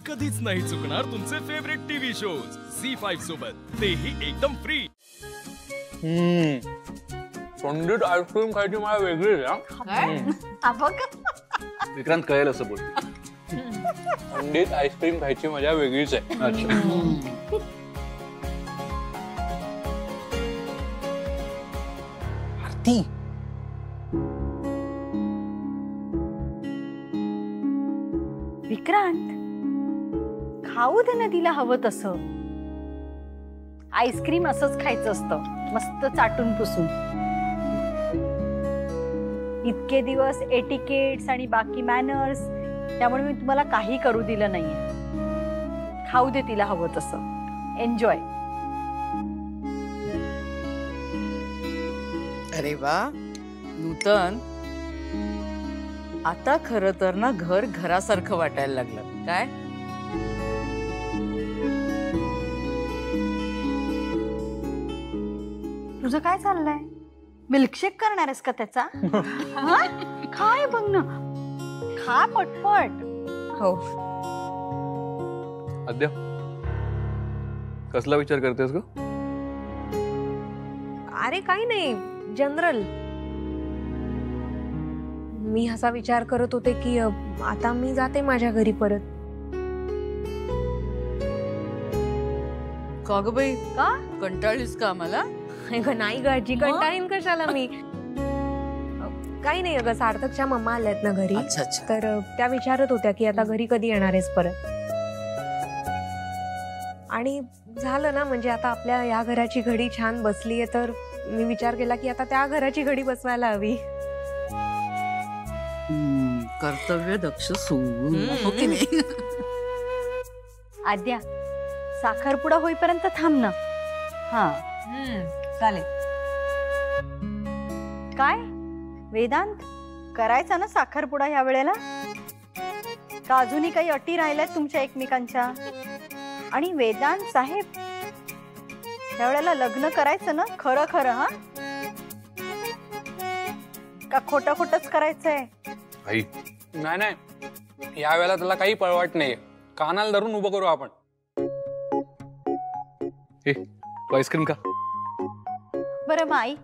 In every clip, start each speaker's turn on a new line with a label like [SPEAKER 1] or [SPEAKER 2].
[SPEAKER 1] कधीच नाही चुकणार तुमचे फेवरेट टीव्ही शोज झी5 सोबत, तेही एकदम फ्री.
[SPEAKER 2] थंडीत आईस्क्रीम खायची मला वेगळीच
[SPEAKER 3] विक्रांत कळेल असं बोल.
[SPEAKER 2] थंडीत आईस्क्रीम खायची मजा वेगळीच आहे.
[SPEAKER 3] आरती
[SPEAKER 4] विक्रांत, खाऊ दे ना तिला हवं तसं. आईस्क्रीम असंच खायचं असतं, मस्त चाटून पुसून. इतके दिवस एटिकेट्स आणि बाकी मॅनर्स, त्यामुळे मी तुम्हाला काही करू दिलं नाहीये. खाऊ दे तिला हवं तसं. एन्जॉय.
[SPEAKER 5] अरे वा नूतन, आता खरं तर ना घर घरासारखं वाटायला लागलं काय.
[SPEAKER 4] तुझं काय चाललंय? मिल्कशेक करणार आहेस का त्याचा? काय बघ ना, खा पटपट.
[SPEAKER 5] हो.
[SPEAKER 3] आद्या कसला विचार करतेस ग?
[SPEAKER 6] अरे काही नाही, जनरल. मी असा विचार करत होते की आता मी जाते माझ्या घरी परत.
[SPEAKER 5] का ग बाई,
[SPEAKER 4] का
[SPEAKER 5] कंटाळलीस का आम्हाला?
[SPEAKER 6] नाही ग आजी, कंटाळीन कशाला मी. काही नाही अगं, सार्थकच्या मम्मा आल्यात ना घरी.
[SPEAKER 5] अच्छा अच्छा.
[SPEAKER 6] तर त्या विचारत होत्या की आता घरी कधी येणार आहेस परत. आणि झालं ना, म्हणजे आता आपल्या या घराची घडी छान बसलीये, तर मी विचार केला की आता त्या घराची घडी बसवायला हवी.
[SPEAKER 5] कर्तव्य दक्ष सोडून हो की नाही.
[SPEAKER 4] आद्या, साखरपुडा होईपर्यंत थांब ना. हा
[SPEAKER 6] चालेल.
[SPEAKER 4] काय वेदांत, करायचा ना साखरपुडा ह्या वेळेला? का अजूनही काही अटी राहिल्यात तुमच्या एकमेकांच्या? आणि वेदांत साहेब, ह्या वेळेला लग्न करायचं ना खरं खरं? हा का खोटं खोटंच करायचंय?
[SPEAKER 3] आई
[SPEAKER 2] नाही नाही, या वेळेला त्याला काही पळवाट नाहीये. कानाला धरून उभं करू आपण.
[SPEAKER 3] तू आईस्क्रीम का?
[SPEAKER 4] बरं मग आई,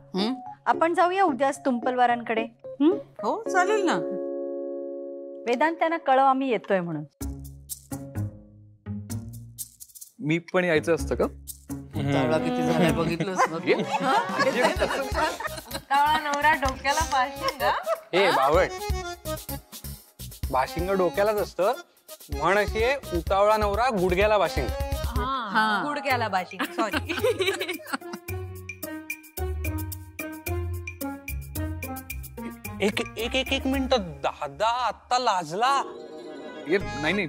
[SPEAKER 4] आपण जाऊया उद्याच तुंपलवारांकडे.
[SPEAKER 5] हो चालेल ना.
[SPEAKER 4] वेदांत त्यांना कळव आम्ही येतोय म्हणून.
[SPEAKER 3] मी पण यायचं असतं का?
[SPEAKER 5] तावळा किती झालाय बघितलंस ना?
[SPEAKER 6] तावळा नवरा डोक्याला बाशिंग.
[SPEAKER 2] हे बावट, बाशिंग डोक्यालाच असतं. म्हण अशी आहे, उतावळा नवरा गुडघ्याला बाशिंग.
[SPEAKER 6] गुडघ्याला बाशिंग, सॉरी.
[SPEAKER 2] एक एक एक एक मिनिट, दादा आत्ता लाजला.
[SPEAKER 3] ये नाही नाही.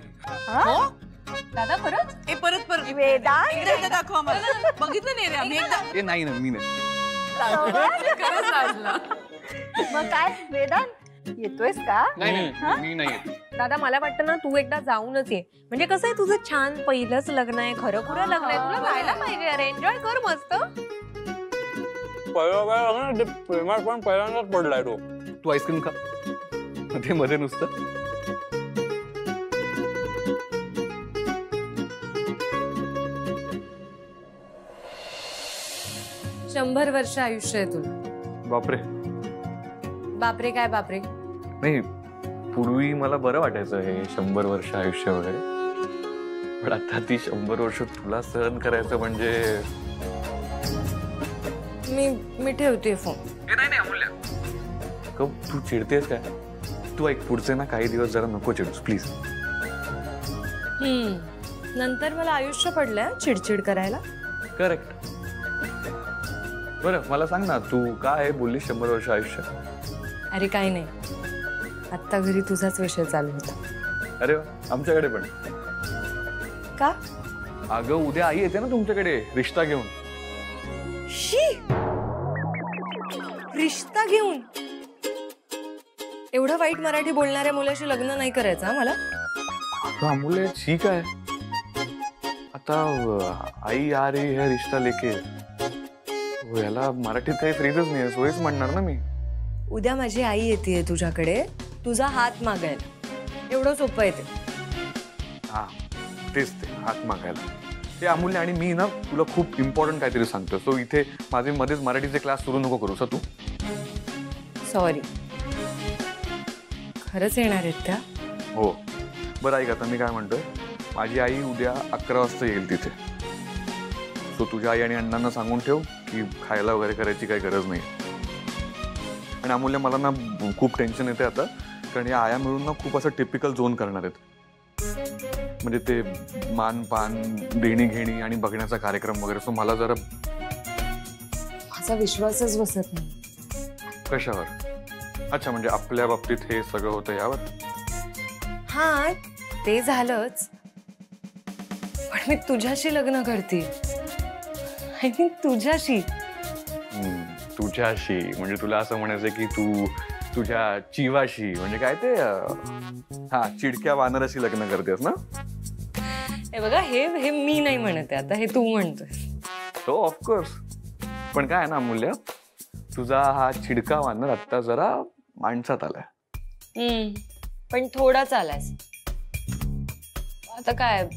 [SPEAKER 6] दादा खरंच?
[SPEAKER 5] ए परत परत
[SPEAKER 4] वेदांत,
[SPEAKER 5] एकदा दाखव आम्हाला. बघितलं नाही रे आम्ही एकदा.
[SPEAKER 3] ये नाही ना, मी नाही.
[SPEAKER 5] खरंच लाजला.
[SPEAKER 4] मग काय वेदांत, येतोयस का?
[SPEAKER 3] नाही मी नाही येत.
[SPEAKER 6] दादा मला वाटतं ना, तू एकदा जाऊनच ये. म्हणजे कसं आहे, तुझं छान पहिलंच लग्न आहे, खरं खुरं लग्न आहे, तुला जायला पाहिजे. अरे एन्जॉय कर मस्त.
[SPEAKER 2] प्रेमात पण पहिल्यांदाच पडलाय तो.
[SPEAKER 3] तू आईस्क्रीम खा. मध्ये मध्ये नुसतं.
[SPEAKER 6] शंभर वर्ष आयुष्य आहे तुला.
[SPEAKER 3] बापरे.
[SPEAKER 6] बापरे काय बापरे?
[SPEAKER 3] नाही, पूर्वी मला बरं वाटायचं हे 100 वर्ष आयुष्य वगैरे, पण आता ती 100 वर्ष तुला सहन करायचं म्हणजे.
[SPEAKER 6] मी ठेवते फोन.
[SPEAKER 3] नाही अमूल्य, तू चिडतेस काय? तू ऐक, पुढचे ना काही दिवस जरा नको चिडूस प्लीज.
[SPEAKER 6] नंतर मला आयुष्य पडलंय चिडचिड करायला.
[SPEAKER 3] करेक्ट. बरं मला सांग ना, तू काय बोलली 100 वर्ष आयुष्य?
[SPEAKER 6] अरे काही नाही, आत्ता घरी तुझाच विषय चालू होता.
[SPEAKER 3] अरे आमच्याकडे पण.
[SPEAKER 6] का?
[SPEAKER 3] अगं उद्या आई येते ना तुमच्याकडे रिश्ता घेऊन.
[SPEAKER 6] रिश्ता घेऊन? एवढं वाईट मराठी बोलणाऱ्या मुलाशी लग्न नाही करायचं मला.
[SPEAKER 3] अमूल्य ठीक आहे, आता आई आ रही है रिश्ता लेके, याला मराठीत काही फ्रीजच नाही, सोयच म्हणणार ना मी.
[SPEAKER 6] उद्या माझी आई येते तुझ्याकडे तुझा हात मागायला. एवढं सोपं आहे ते.
[SPEAKER 3] हा तेच ते हात मागायला. ते अमूल्य आणि मी ना तुला खूप इम्पॉर्टंट काहीतरी सांगतो. सो इथे माझे मध्येच मराठीचे क्लास सुरू नको करूस तू.
[SPEAKER 6] सॉरी. खरंच येणार आहेत त्या?
[SPEAKER 3] हो. बरं ऐक, आता मी काय म्हणतोय, माझी आई उद्या 11 वाजता येईल तिथे. सो तुझ्या आई आणि अण्णांना सांगून ठेव की खायला वगैरे करायची काही गरज नाही. आणि अमूल्य मला ना खूप टेन्शन येते आता, कारण या आया मिळून ना खूप असं टिपिकल झोन करणार आहेत. म्हणजे ते मान पान देणी घेणी आणि बघण्याचा कार्यक्रम वगैरे. सो मला जरा
[SPEAKER 6] माझा विश्वासच बसत नाही.
[SPEAKER 3] कशावर? अच्छा, म्हणजे आपल्या बाबतीत हे सगळं होतं यावर?
[SPEAKER 6] हा, ते झालंच, पण मी तुझ्याशी लग्न करते. आय मीन तुझ्याशी.
[SPEAKER 3] तुझ्याशी म्हणजे तुला असं म्हणायचं की तू तुझ्या चिवाशी, म्हणजे काय ते हा चिडक्या वानराशी लग्न करतेस ना?
[SPEAKER 6] हे बघा, हे मी नाही म्हणते आता, हे तू म्हणतोय.
[SPEAKER 3] हो ऑफकोर्स. पण काय आहे ना अमूल्य, तुझा हा चिडका वानर आता जरा माणसात आलाय.
[SPEAKER 6] पण थोडाच आलास. आता काय,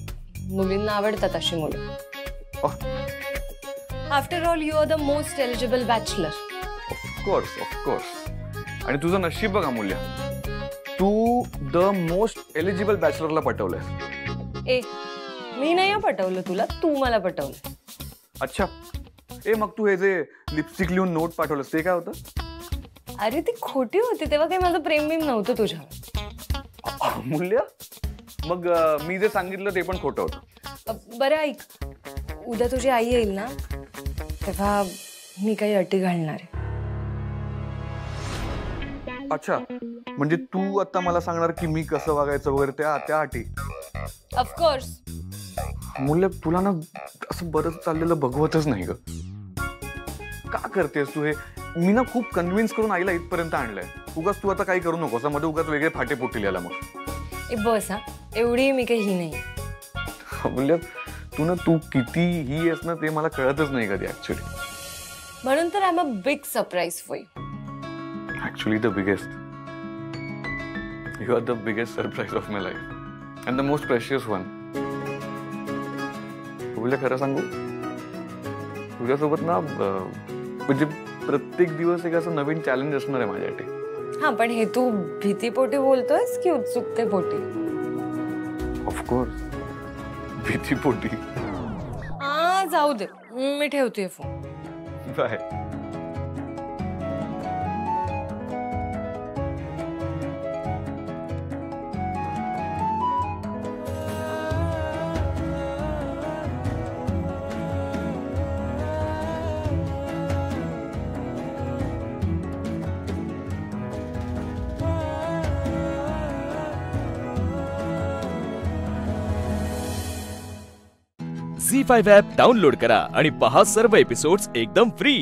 [SPEAKER 6] मुलींना आवडतात अशी मुलं. After all you are the most eligible bachelor.
[SPEAKER 3] Of course. आणि तुझं नशीब बघ अमूल्य, तू द मोस्ट एलिजिबल बॅचलरला पटवलंय.
[SPEAKER 6] ए, मी नाही पटवलं तुला, तू मला पटवलं.
[SPEAKER 3] अच्छा. ए मग तू हे जे लिपस्टिक लिहून नोट पाठवलंस ते काय होतं?
[SPEAKER 6] अरे ती खोटी होती, तेव्हा काही माझं प्रेम बिम नव्हतं तुझ्यावर.
[SPEAKER 3] अमूल्य, मग मी जे सांगितलं ते पण खोटं होतं.
[SPEAKER 6] बरं ऐक, उद्या तुझी आई येईल ना, तेव्हा मी काही अटी घालणार आहे.
[SPEAKER 3] अच्छा, म्हणजे तू आता मला सांगणार की मी कसं वागायचं वगैरे त्या अटी?
[SPEAKER 6] ऑफकोर्स.
[SPEAKER 3] मूल्य, तुला ना असं बरंच चाललेलं बघवतच नाही ग. का करतेस तू हे? मी ना खूप कन्व्हिन्स करून आईला इथपर्यंत आणलंय. उगाच तू आता काही करू नको, मध्ये उगाच वेगळे फाटे फुटतील याला. मग
[SPEAKER 6] बस, हा एवढी मी काही ही नाही.
[SPEAKER 3] मूल्य, तू किती ही आहेस ना ते मला कळतच नाही कधी ऍक्च्युली.
[SPEAKER 6] म्हणून तर I am a big surprise for you.
[SPEAKER 3] Actually the biggest. You are the biggest surprise of my life. And the most precious one. तुला खरं सांगू, तुझ्यासोबत ना म्हणजे प्रत्येक दिवस एक असं नवीन चॅलेंज असणार आहे माझ्यासाठी.
[SPEAKER 6] हा, पण हे तू भीतीपोटी बोलतोयस की उत्सुकतेपोटी?
[SPEAKER 3] ऑफकोर्स भीतीपोटी.
[SPEAKER 6] जाऊ दे, मी ठेवते फोन.
[SPEAKER 3] बाय.
[SPEAKER 1] झी5 ॲप डाउनलोड करा आणि पहा सर्व एपिसोड्स एकदम फ्री.